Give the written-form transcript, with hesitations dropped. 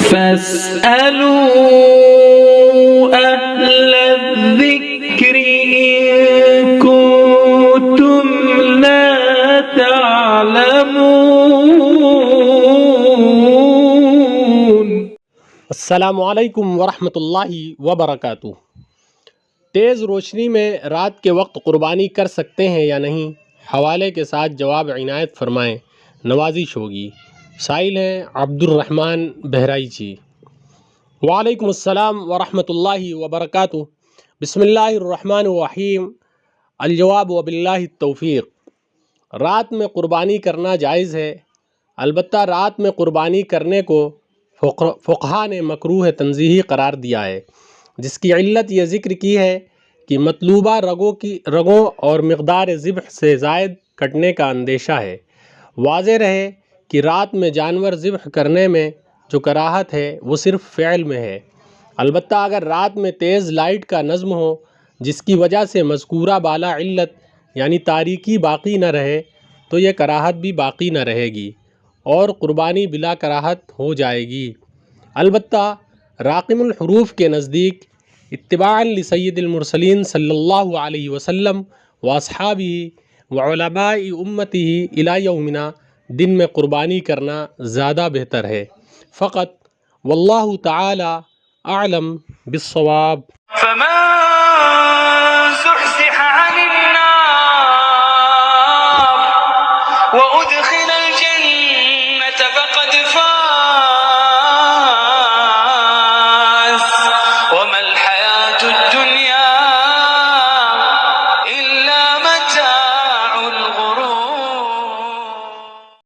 فاسألوا أهل الذكر إن كنتم لا تعلمون۔ السلام علیکم ورحمۃ اللہ وبرکاتہ۔ تیز روشنی میں رات کے وقت قربانی کر سکتے ہیں یا نہیں؟ حوالے کے ساتھ جواب عنایت فرمائیں، نوازش ہوگی۔ سائل ہیں عبد الرحمن بہرائچی۔ وعلیکم السلام ورحمۃ اللہ وبرکاتہ۔ بسم اللہ الرحمن الرحیم۔ الجواب وباللہ التوفیق۔ رات میں قربانی کرنا جائز ہے، البتہ رات میں قربانی کرنے کو فقہا نے مکروہ تنزیہی قرار دیا ہے، جس کی علت یہ ذکر کی ہے کہ مطلوبہ رگوں اور مقدار ذبح سے زائد کٹنے کا اندیشہ ہے۔ واضح رہے کہ رات میں جانور ذبح کرنے میں جو کراہت ہے وہ صرف فعل میں ہے، البتہ اگر رات میں تیز لائٹ کا نظم ہو جس کی وجہ سے مذکورہ بالا علت یعنی تاریکی باقی نہ رہے تو یہ کراہت بھی باقی نہ رہے گی اور قربانی بلا کراہت ہو جائے گی۔ البتہ راقم الحروف کے نزدیک اتباعاً لسید المرسلین صلی اللہ علیہ وسلم واصحابہ وعلماء امتہ الی یومنا دن میں قربانی کرنا زیادہ بہتر ہے۔ فقط واللہ تعالی اعلم بالصواب۔ فمن زحزح عن النار